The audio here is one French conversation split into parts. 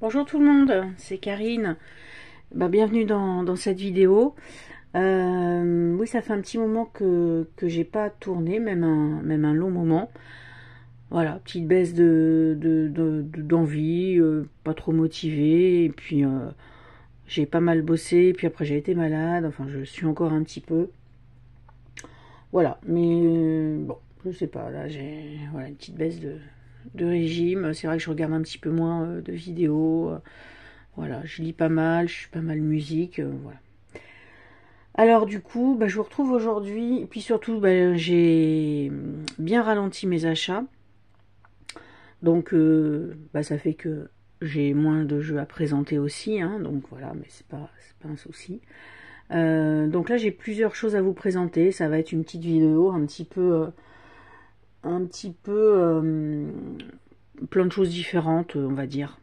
Bonjour tout le monde, c'est Karine. Bienvenue dans cette vidéo. Oui, ça fait un petit moment que j'ai pas tourné, même un long moment. Voilà, petite baisse d'envie, pas trop motivée, et puis j'ai pas mal bossé, et puis après j'ai été malade, enfin je suis encore un petit peu. Voilà, mais bon, je sais pas, là j'ai voilà, une petite baisse de régime. C'est vrai que je regarde un petit peu moins de vidéos. Voilà, je lis pas mal, je suis pas mal musique, voilà. Alors du coup, je vous retrouve aujourd'hui, et puis surtout, j'ai bien ralenti mes achats, donc ça fait que j'ai moins de jeux à présenter aussi, hein, donc voilà, mais c'est pas un souci. Donc là, j'ai plusieurs choses à vous présenter, ça va être une petite vidéo, plein de choses différentes, on va dire.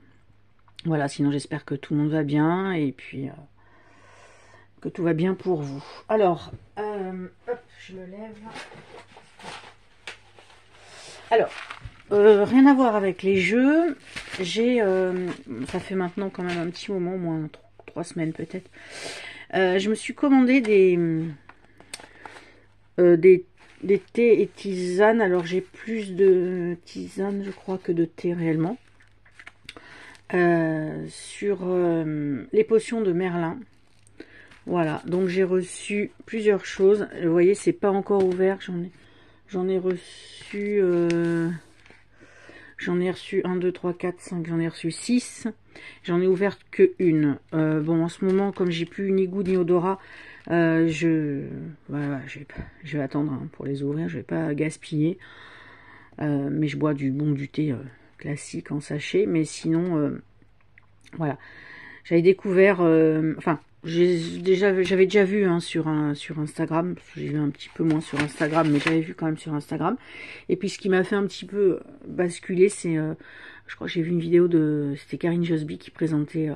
Voilà, sinon j'espère que tout le monde va bien, et puis que tout va bien pour vous. Alors, hop, je me lève. Alors, rien à voir avec les jeux. Ça fait maintenant quand même un petit moment, au moins 3 semaines peut-être. Je me suis commandé des thés et tisanes. Alors j'ai plus de tisanes, je crois, que de thé réellement. Sur les potions de Merlin. Voilà, donc j'ai reçu plusieurs choses. Vous voyez, c'est pas encore ouvert. J'en ai reçu 1, 2, 3, 4, 5, j'en ai reçu 6. J'en ai ouvert que une. Bon, en ce moment, comme j'ai plus ni goût ni odorat, voilà, je vais attendre hein, pour les ouvrir. Je vais pas gaspiller. Mais je bois du thé classique en sachet. Mais sinon, voilà. J'avais découvert, j'avais déjà vu hein, sur Instagram, j'ai vu un petit peu moins sur Instagram, mais j'avais vu quand même sur Instagram. Et puis ce qui m'a fait un petit peu basculer, c'est, je crois que j'ai vu une vidéo c'était Karine Josby qui présentait,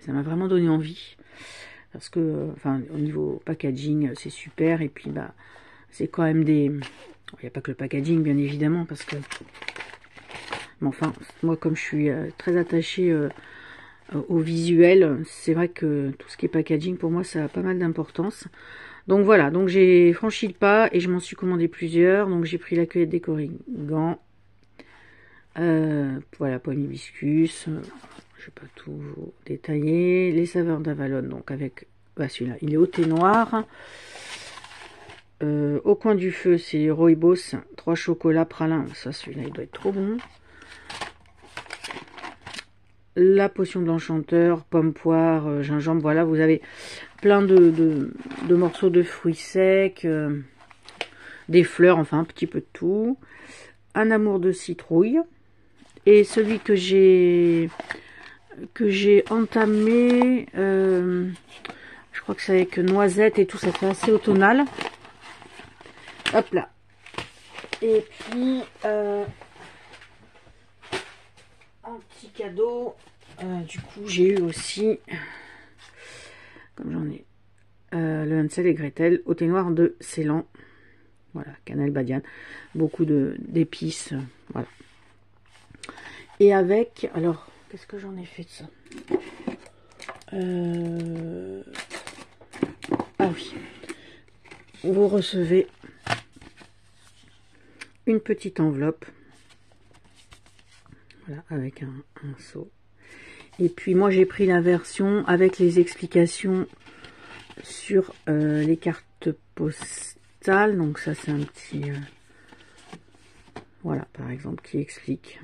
ça m'a vraiment donné envie. Parce que, au niveau packaging, c'est super. Et puis, c'est quand même il n'y a pas que le packaging, bien évidemment, parce que, mais enfin, moi, comme je suis très attachée au visuel, c'est vrai que tout ce qui est packaging pour moi ça a pas mal d'importance. Donc voilà, donc j'ai franchi le pas et je m'en suis commandé plusieurs. Donc j'ai pris la cueillette des Corrigans, voilà, pomme hibiscus, je vais pas tout vous détailler. Les saveurs d'Avalon, donc avec celui-là, il est au thé noir. Au coin du feu, c'est Rooibos 3 chocolats pralin, ça celui-là il doit être trop bon. La potion de l'enchanteur, pomme, poire, gingembre, voilà, vous avez plein de morceaux de fruits secs, des fleurs, enfin un petit peu de tout. Un amour de citrouille. Et celui que j'ai entamé, je crois que c'est avec noisette et tout, ça fait assez automnal. Hop là. Et puis, un petit cadeau. Du coup, j'ai eu aussi, comme j'en ai, le Hansel et Gretel au thé noir de Ceylan. Voilà, cannelle badiane. Beaucoup d'épices. Voilà. Et avec, alors, qu'est-ce que j'en ai fait de ça? Ah oui. Vous recevez une petite enveloppe. Voilà, avec un seau. Et puis moi j'ai pris la version avec les explications sur les cartes postales. Donc ça c'est un petit... voilà, par exemple, qui explique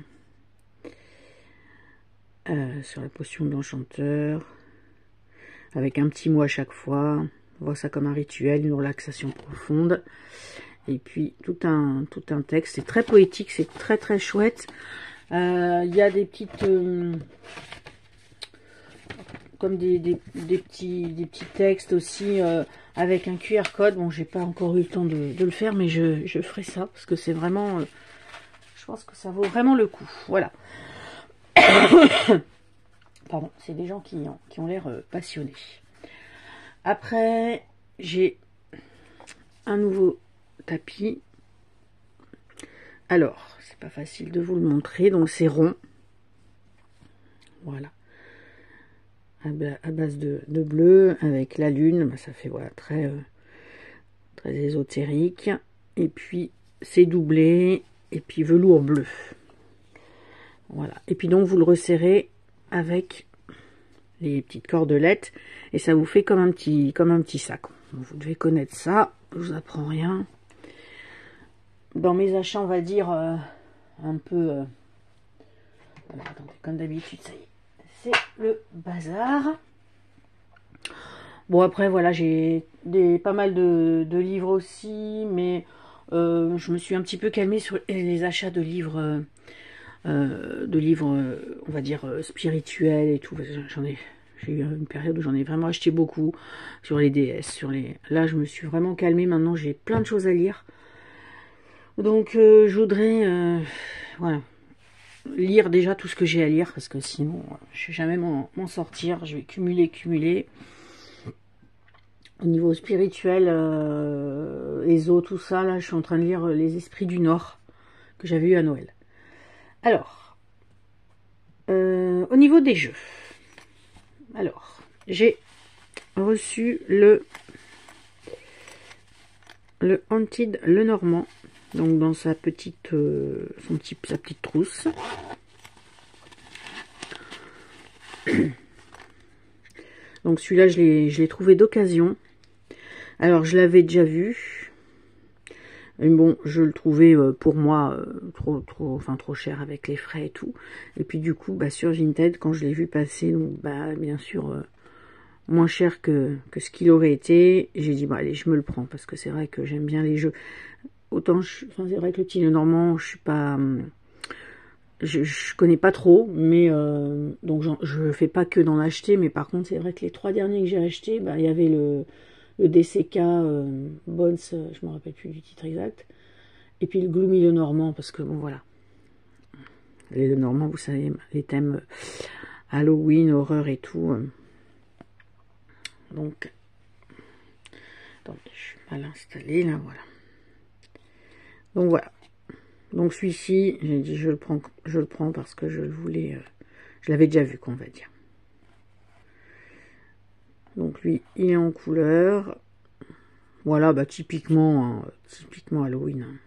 sur la potion de l'enchanteur. Avec un petit mot à chaque fois. On voit ça comme un rituel, une relaxation profonde. Et puis tout un texte. C'est très poétique, c'est très très chouette. Il y a des petites... comme des petits textes aussi avec un QR code. Bon, j'ai pas encore eu le temps de le faire, mais je ferai ça parce que c'est vraiment... je pense que ça vaut vraiment le coup. Voilà. Pardon, c'est des gens qui ont l'air passionnés. Après, j'ai un nouveau tapis. Alors, c'est pas facile de vous le montrer. Donc, c'est rond. Voilà. à base de bleu, avec la lune, bah, ça fait voilà très ésotérique. Et puis c'est doublé, et puis velours bleu. Voilà. Et puis donc vous le resserrez avec les petites cordelettes, et ça vous fait comme un petit sac. Donc, vous devez connaître ça, je vous apprends rien. Dans mes achats, on va dire un peu... attendez, comme d'habitude, ça y est, c'est le bazar. Bon, après, voilà, j'ai pas mal de livres aussi, mais je me suis un petit peu calmée sur les achats de livres, on va dire, spirituels et tout. J'ai eu une période où j'en ai vraiment acheté beaucoup sur les DS, Là, je me suis vraiment calmée. Maintenant, j'ai plein de choses à lire. Donc, je voudrais, voilà, lire déjà tout ce que j'ai à lire, parce que sinon, je ne vais jamais m'en sortir. Je vais cumuler. Au niveau spirituel, les eaux, tout ça, là, je suis en train de lire Les Esprits du Nord, que j'avais eu à Noël. Alors, au niveau des jeux, alors, j'ai reçu le Haunted Lenormand, donc dans sa petite, sa petite trousse. Donc celui-là, je l'ai trouvé d'occasion. Alors, je l'avais déjà vu. Mais bon, je le trouvais pour moi trop cher avec les frais et tout. Et puis du coup, bah, sur Vinted, quand je l'ai vu passer, donc bah bien sûr moins cher que ce qu'il aurait été, j'ai dit bah allez, je me le prends, parce que c'est vrai que j'aime bien les jeux. Autant, c'est vrai que le petit Lenormand, je suis pas, je connais pas trop, mais donc je fais pas que d'en acheter, mais par contre c'est vrai que les 3 derniers que j'ai achetés, bah il y avait le DCK Bones, je me rappelle plus du titre exact, et puis le Gloomy Lenormand, parce que bon voilà, les Lenormand, vous savez, les thèmes Halloween, horreur et tout, donc attendez, je suis mal installée là, voilà. Donc voilà, donc celui-ci, j'ai dit je le prends parce que je le voulais, je l'avais déjà vu, qu'on va dire. Donc lui, il est en couleur. Voilà, bah typiquement Halloween.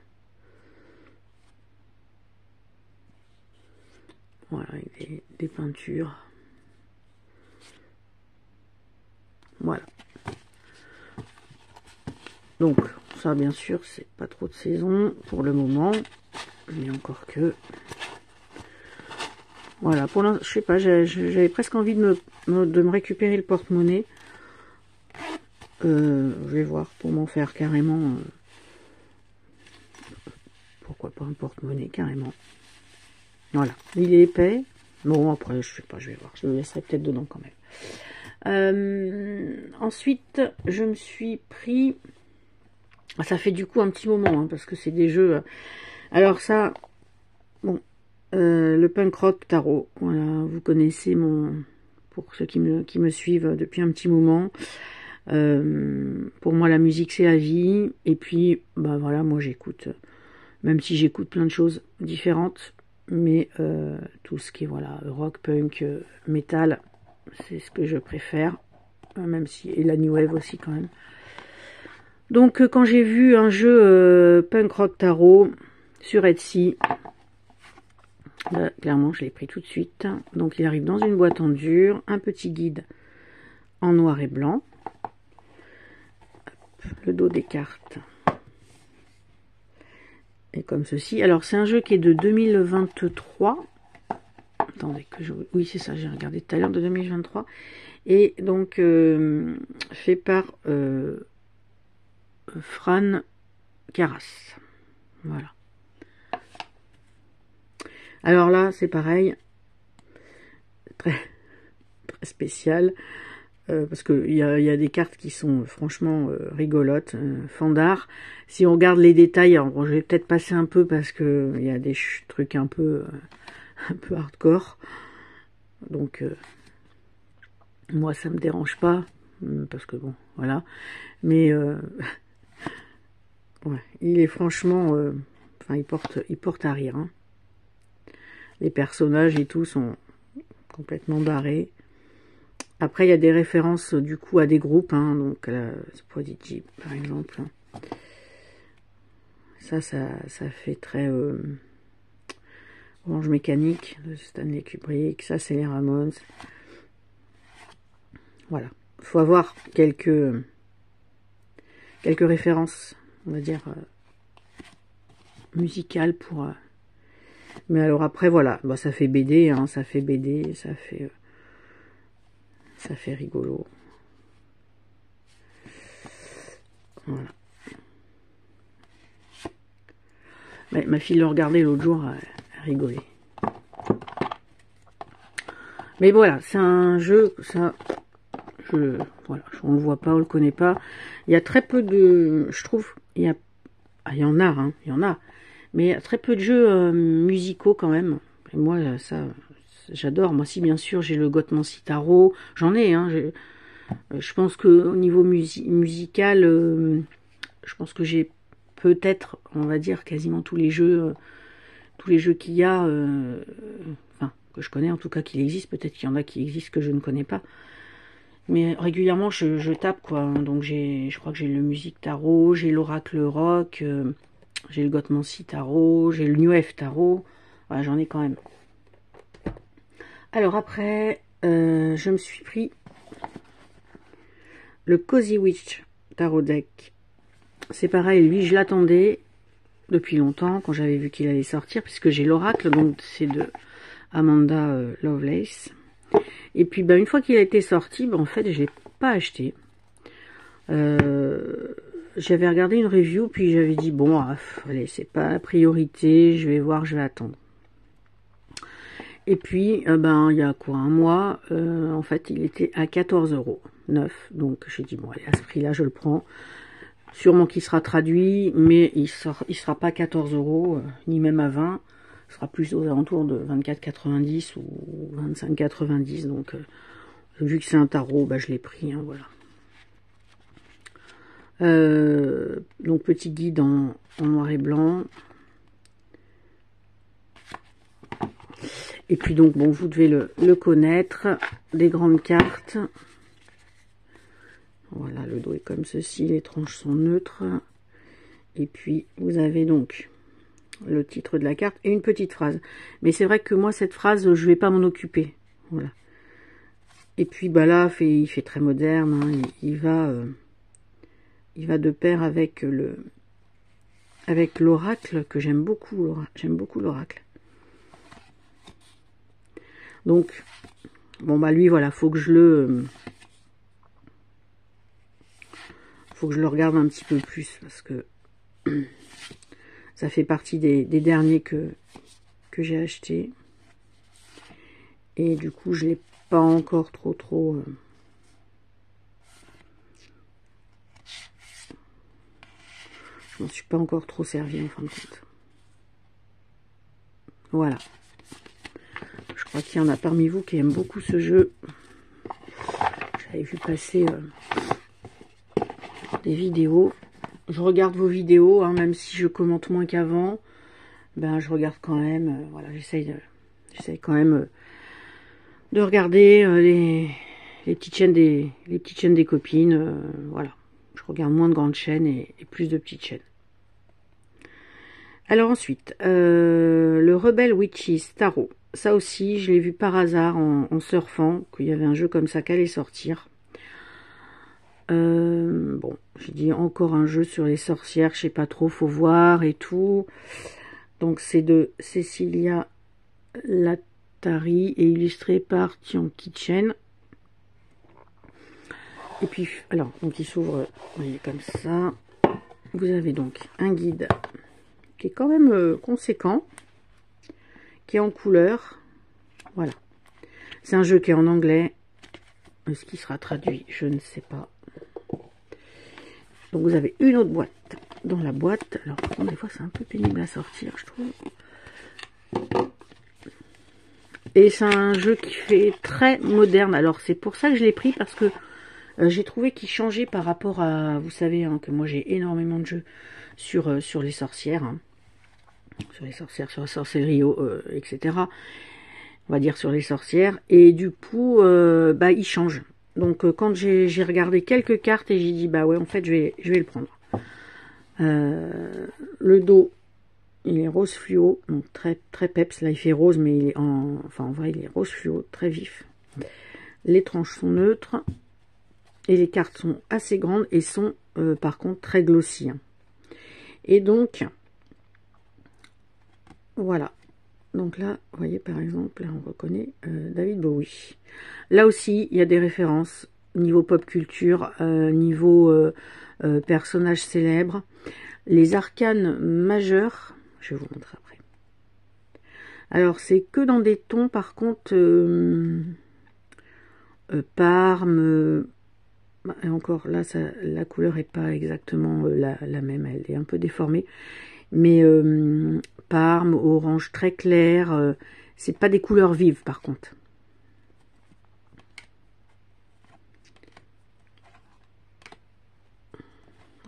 Voilà, avec des peintures. Voilà. Donc, ça, bien sûr, c'est pas trop de saison pour le moment. Mais encore que... Voilà, pour l'instant, je sais pas, j'avais presque envie de me récupérer le porte-monnaie. Je vais voir pour m'en faire carrément... pourquoi pas un porte-monnaie carrément. Voilà, il est épais. Bon, après, je sais pas, je vais voir. Je le laisserai peut-être dedans quand même. Ensuite, je me suis pris... Ça fait du coup un petit moment, hein, parce que c'est des jeux... Alors ça, bon, le punk rock tarot. Voilà, vous connaissez pour ceux qui me suivent depuis un petit moment. Pour moi, la musique, c'est la vie. Et puis, bah voilà, moi j'écoute, même si j'écoute plein de choses différentes, mais tout ce qui est voilà, rock, punk, métal, c'est ce que je préfère. Même si, et la new wave aussi quand même. Donc quand j'ai vu un jeu punk rock tarot sur Etsy, clairement je l'ai pris tout de suite. Donc il arrive dans une boîte en dur, un petit guide en noir et blanc, le dos des cartes est comme ceci. Alors c'est un jeu qui est de 2023. Attendez que je... Oui c'est ça, j'ai regardé tout à l'heure, de 2023. Et donc fait par... Fran Carras. Voilà. Alors là, c'est pareil. Très spécial. Parce qu'il y a des cartes qui sont franchement rigolotes. Fandard. Si on regarde les détails, alors bon, je vais peut-être passer un peu parce que il y a des trucs un peu hardcore. Donc moi ça me dérange pas. Parce que bon, voilà. Mais ouais, il est franchement... enfin, il porte à rire. Hein. Les personnages et tout sont complètement barrés. Après, il y a des références du coup à des groupes, hein, donc Prodigy par exemple. Ça fait très Orange Mécanique de Stanley Kubrick. Ça, c'est les Ramones. Voilà. Il faut avoir quelques références, on va dire, musicales pour... Mais alors après, voilà, bah, ça fait BD, hein, ça fait BD, ça fait rigolo. Voilà. Mais ma fille le regardait l'autre jour, elle rigolait. Mais voilà, c'est un jeu, ça, voilà, on le voit pas, on le connaît pas. Il y a très peu de, je trouve, il y en a, hein, il y en a, mais il y a très peu de jeux musicaux quand même. Et moi, ça, j'adore. Moi, si bien sûr, j'ai le Gothmancy Tarot, j'en ai, hein. Je pense que au niveau musical, je pense que j'ai peut-être, on va dire, quasiment tous les jeux qu'il y a, enfin, que je connais en tout cas, qu'il existe. Peut-être qu'il y en a qui existent que je ne connais pas. Mais régulièrement, je tape, quoi. Donc, je crois que j'ai le Music Tarot, j'ai l'Oracle Rock, j'ai le Gothmancy Tarot, j'ai le New F Tarot. Voilà, j'en ai quand même. Alors après, je me suis pris le Cozy Witch Tarot Deck. C'est pareil, lui, je l'attendais depuis longtemps, quand j'avais vu qu'il allait sortir, puisque j'ai l'Oracle, donc c'est de Amanda Lovelace. Et puis, bah, une fois qu'il a été sorti, bah, en fait, je l'ai pas acheté. J'avais regardé une review, puis j'avais dit, bon, allez, c'est pas la priorité, je vais voir, je vais attendre. Et puis, ben, il y a quoi, un mois, en fait, il était à 14 € neuf. Donc, j'ai dit, bon, allez, à ce prix-là, je le prends. Sûrement qu'il sera traduit, mais il sera pas 14 €, ni même à 20. Ce sera plus aux alentours de 24,90 ou 25,90. Donc, vu que c'est un tarot, bah, je l'ai pris, hein, voilà. Donc, petit guide en noir et blanc. Et puis donc, bon, vous devez le connaître. Des grandes cartes. Voilà, le dos est comme ceci, les tranches sont neutres. Et puis, vous avez donc le titre de la carte et une petite phrase. Mais c'est vrai que moi, cette phrase, je vais pas m'en occuper. Voilà. Et puis, bah là, il fait très moderne. Hein, il va de pair avec l'oracle, que j'aime beaucoup. J'aime beaucoup l'oracle. Donc, bon, bah lui, voilà, faut que je le regarde un petit peu plus, parce que ça fait partie des derniers que j'ai acheté. Et du coup, je l'ai pas encore trop... je m'en suis pas encore trop servi en fin de compte. Voilà. Je crois qu'il y en a parmi vous qui aiment beaucoup ce jeu. J'avais vu passer des vidéos. Je regarde vos vidéos, hein, même si je commente moins qu'avant. Ben, je regarde quand même. Voilà, j'essaye quand même de regarder les petites chaînes des copines. Voilà, je regarde moins de grandes chaînes et plus de petites chaînes. Alors ensuite, le Rebel Witches Tarot. Ça aussi, je l'ai vu par hasard en surfant, qu'il y avait un jeu comme ça qui allait sortir. Bon, j'ai dit encore un jeu sur les sorcières, je sais pas trop, faut voir et tout. Donc c'est de Cecilia Latari et illustré par Tian Kitchen. Et puis, alors, donc il s'ouvre, vous voyez, comme ça. Vous avez donc un guide qui est quand même conséquent, qui est en couleur. Voilà. C'est un jeu qui est en anglais. Est-ce qu'il sera traduit? Je ne sais pas. Donc vous avez une autre boîte dans la boîte. Alors par contre, des fois c'est un peu pénible à sortir, je trouve. Et c'est un jeu qui fait très moderne. Alors c'est pour ça que je l'ai pris, parce que j'ai trouvé qu'il changeait par rapport à... Vous savez hein, que moi j'ai énormément de jeux sur les sorcières. Hein. Sur les sorcières, sur la sorcellerie, etc. on va dire sur les sorcières, et du coup, bah, il change. Donc, quand j'ai regardé quelques cartes, et j'ai dit, bah ouais, en fait, je vais le prendre. Le dos, il est rose fluo, donc très peps. Là, il fait rose, mais il est enfin, en vrai, il est rose fluo, très vif. Les tranches sont neutres, et les cartes sont assez grandes, et sont, par contre, très glossy. Hein. Et donc, voilà. Donc là, vous voyez, par exemple, là, on reconnaît David Bowie. Là aussi, il y a des références niveau pop culture, niveau personnages célèbres. Les arcanes majeurs, je vais vous montrer après. Alors, c'est que dans des tons, par contre, Parme, et encore là, la couleur n'est pas exactement la même, elle est un peu déformée. Mais Parme, orange très clair, c'est pas des couleurs vives par contre.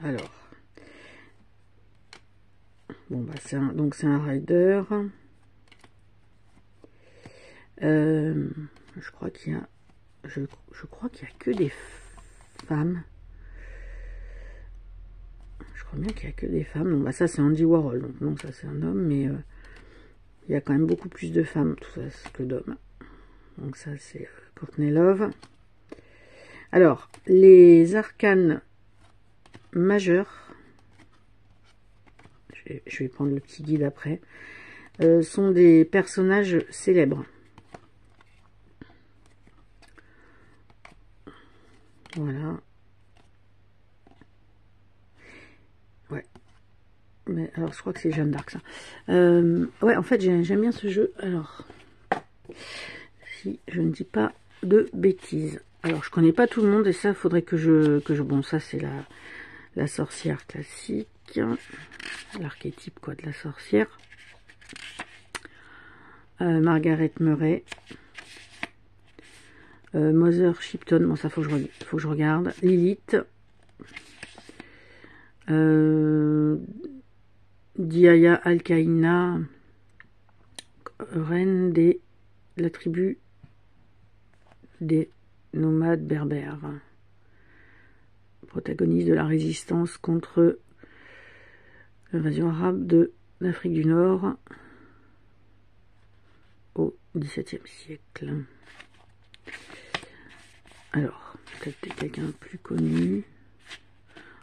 Alors, bon bah donc c'est un rider. Je crois qu'il y a, je crois qu'il y a que des femmes. Je crois bien qu'il n'y a que des femmes. Donc bah ça c'est Andy Warhol, donc non ça c'est un homme, mais il y a quand même beaucoup plus de femmes tout ça que d'hommes. Donc ça c'est Courtney Love. Alors les arcanes majeurs, je vais prendre le petit guide après, sont des personnages célèbres. Voilà. Ouais. Mais alors je crois que c'est Jeanne d'Arc ça. Ouais, en fait j'aime bien ce jeu. Alors, si je ne dis pas de bêtises. Alors je connais pas tout le monde et ça il faudrait que je bon ça c'est la sorcière classique, l'archétype quoi de la sorcière. Margaret Murray, Mother Shipton, bon ça faut que je regarde. Lilith, Diaya Al-Kaïna, reine de la tribu des nomades berbères, protagoniste de la résistance contre l'invasion arabe d'Afrique du Nord au XVIIe siècle. Alors, peut-être quelqu'un plus connu.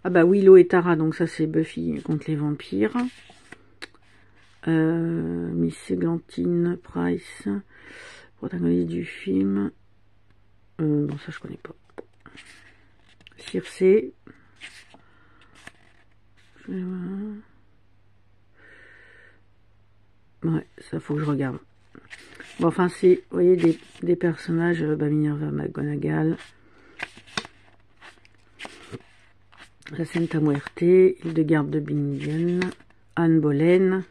Ah bah Willow et Tara, donc ça c'est Buffy contre les vampires. Miss Eglantine Price, protagoniste du film. Bon ça je connais pas. Circé. Ouais, ça faut que je regarde. Bon, enfin c'est, vous voyez, des personnages, Minerva McGonagall, la Santa Muerte, Hildegarde de Bingen, Anne Boleyn,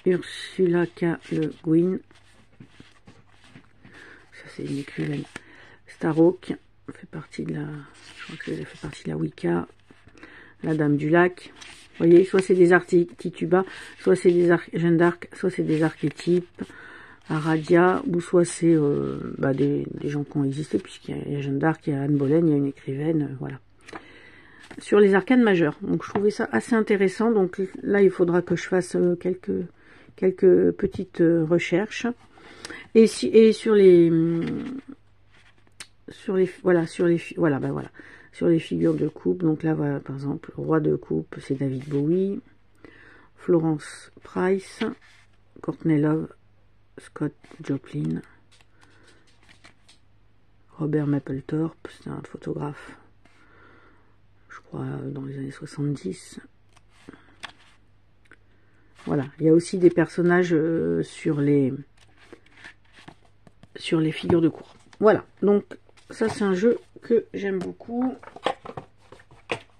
Ursula K. Le Guin, ça c'est une écrivaine, Starhawk, fait partie de la, je crois que ça fait partie de la Wicca, la Dame du Lac. Vous voyez, soit c'est des archétypes, soit c'est des Jeanne d'Arc, soit c'est des archétypes, Aradia, ou soit c'est des gens qui ont existé, puisqu'il y a Jeanne d'Arc, il y a Anne Boleyn, il y a une écrivaine, voilà. Sur les arcanes majeures. Donc je trouvais ça assez intéressant. Donc là, il faudra que je fasse quelques petites recherches. Et sur les sur les figures de coupe, donc là voilà, par exemple, roi de coupe, c'est David Bowie, Florence Price, Courtney Love, Scott Joplin, Robert Mapplethorpe, c'est un photographe, je crois, dans les années 70. Voilà, il y a aussi des personnages sur les figures de cour. Voilà, donc ça c'est un jeu que j'aime beaucoup.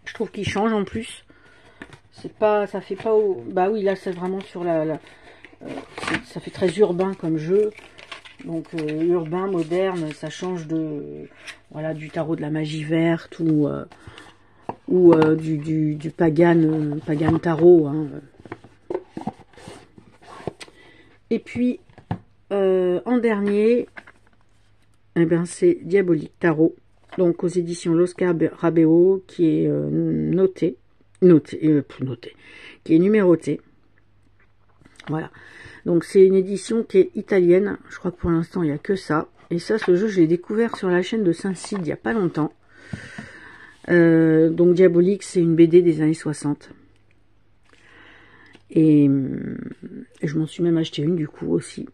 Je trouve qu'il change en plus. C'est pas, ça fait pas au... Bah oui, là c'est vraiment sur ça fait très urbain comme jeu. Donc urbain, moderne, ça change de... Voilà, du tarot de la magie verte ou du pagan tarot. Hein. Et puis, en dernier, eh ben, c'est Diabolique Tarot. Donc, aux éditions L'Oscar Rabeo, qui est qui est numéroté. Voilà. Donc, c'est une édition qui est italienne. Je crois que pour l'instant, il n'y a que ça. Et ça, ce jeu, je l'ai découvert sur la chaîne de Saint-Cide il n'y a pas longtemps. Donc, Diabolique, c'est une BD des années 60. Et je m'en suis même acheté une, du coup, aussi.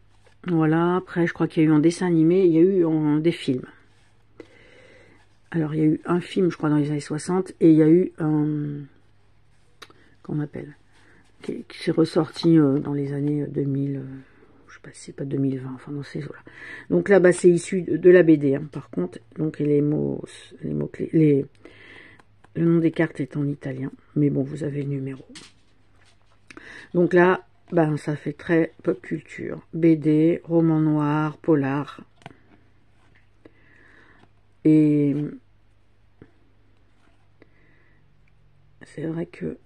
Voilà. Après, je crois qu'il y a eu un dessin animé, il y a eu des films. Alors, il y a eu un film, je crois, dans les années 60, et il y a eu un... Qu'on appelle qui s'est ressorti dans les années 2000, je sais pas si c'est pas 2020, enfin dans ces eaux-là. Donc là, bah, c'est issu de la BD, hein, par contre. Donc, les mots-clés, le nom des cartes est en italien, mais bon, vous avez le numéro. Donc là, ben, ça fait très pop culture. BD, roman noir, polar. Et c'est vrai que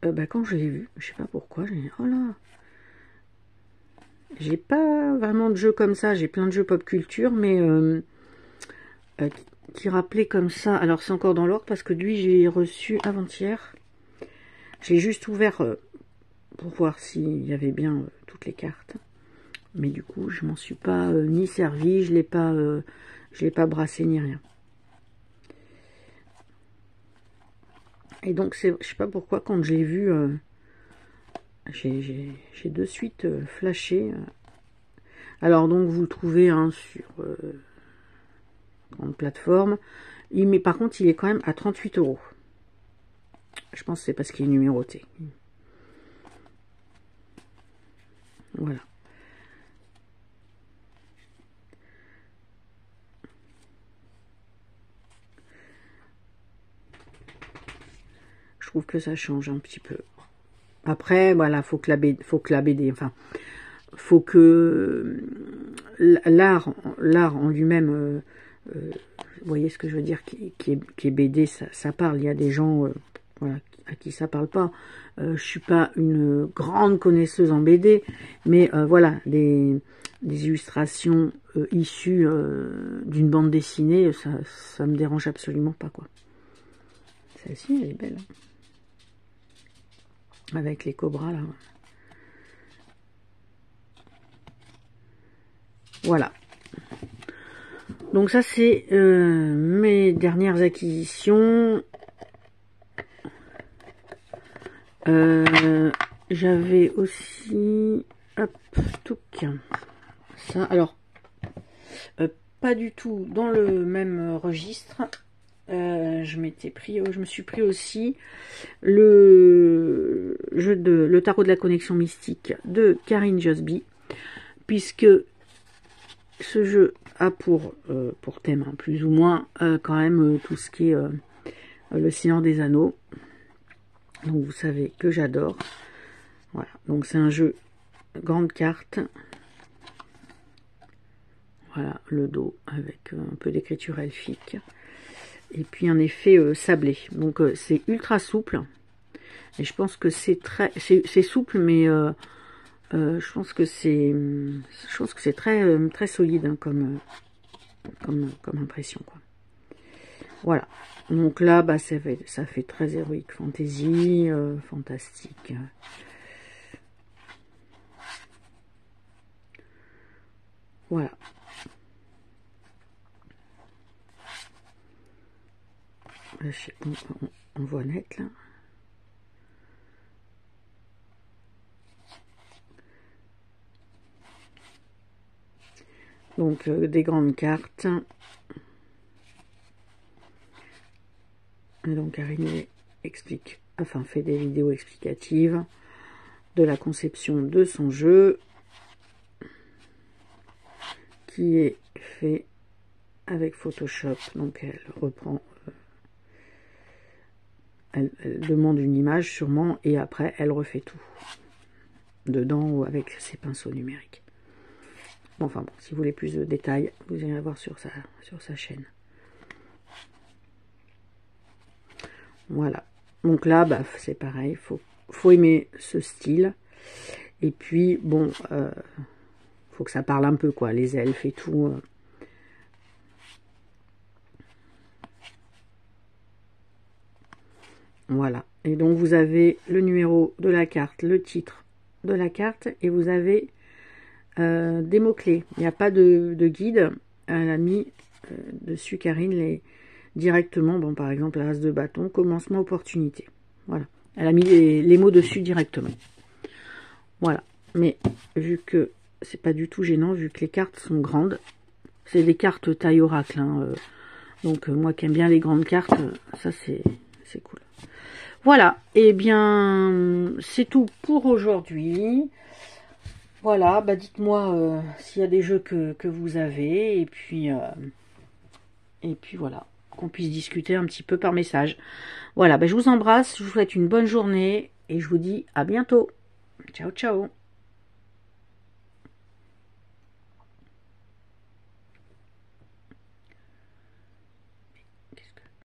bah, quand je l'ai vu, je sais pas pourquoi, j'ai dit, oh là, j'ai pas vraiment de jeux comme ça, j'ai plein de jeux pop culture, mais qui rappelaient comme ça. Alors c'est encore dans l'ordre parce que lui j'ai reçu avant-hier. J'ai juste ouvert pour voir s'il y avait bien toutes les cartes. Mais du coup je m'en suis pas ni servi, je l'ai pas brassé ni rien. Et donc je sais pas pourquoi quand j'ai vu, j'ai de suite flashé. Alors donc vous le trouvez hein, sur grande plateforme. Mais par contre il est quand même à 38 €. Je pense que c'est parce qu'il est numéroté. Voilà. Je trouve que ça change un petit peu. Après, voilà, faut que la BD, enfin, faut que l'art en lui-même, vous voyez ce que je veux dire, qui est BD, ça parle. Il y a des gens, voilà, à qui ça parle pas. Je suis pas une grande connaisseuse en BD, mais voilà, des illustrations issues d'une bande dessinée, ça me dérange absolument pas, quoi. Celle-ci, elle est belle. Hein. Avec les cobras, là. Voilà. Donc ça, c'est mes dernières acquisitions. J'avais aussi... Hop, touc. Ça, alors... pas du tout dans le même registre. Je me suis pris aussi le tarot de la connexion mystique de Karine Josby, puisque ce jeu a pour thème, hein, plus ou moins, quand même tout ce qui est le Seigneur des Anneaux. Donc vous savez que j'adore. Voilà, donc c'est un jeu grande carte. Voilà, le dos avec un peu d'écriture elfique. Et puis un effet sablé. Donc c'est ultra souple. Et je pense que c'est souple, mais je pense que c'est très solide hein, comme impression, quoi. Voilà. Donc là, bah, ça fait très héroïque fantasy, fantastique. Voilà. On voit net là. Donc des grandes cartes. Et donc Karine explique, enfin fait des vidéos explicatives de la conception de son jeu, qui est fait avec Photoshop. Donc elle reprend, elle demande une image sûrement, et après elle refait tout dedans ou avec ses pinceaux numériques. Bon, enfin bon, si vous voulez plus de détails, vous irez voir sur sa chaîne. Voilà. Donc là, bah, c'est pareil, faut aimer ce style. Et puis, bon, faut que ça parle un peu, quoi, les elfes et tout. Voilà. Et donc, vous avez le numéro de la carte, le titre de la carte, et vous avez des mots-clés. Il n'y a pas de guide. Elle a mis dessus, Karine, directement, bon, par exemple, la race de bâton, commencement, opportunité. Voilà. Elle a mis les mots dessus directement. Voilà. Mais vu que c'est pas du tout gênant, vu que les cartes sont grandes, c'est des cartes taille oracle. Hein, donc, moi qui aime bien les grandes cartes, ça, c'est cool. Voilà. Et bien, c'est tout pour aujourd'hui. Voilà, bah dites-moi s'il y a des jeux que vous avez, et puis voilà, qu'on puisse discuter un petit peu par message. Voilà, bah je vous embrasse, je vous souhaite une bonne journée, et je vous dis à bientôt. Ciao, ciao.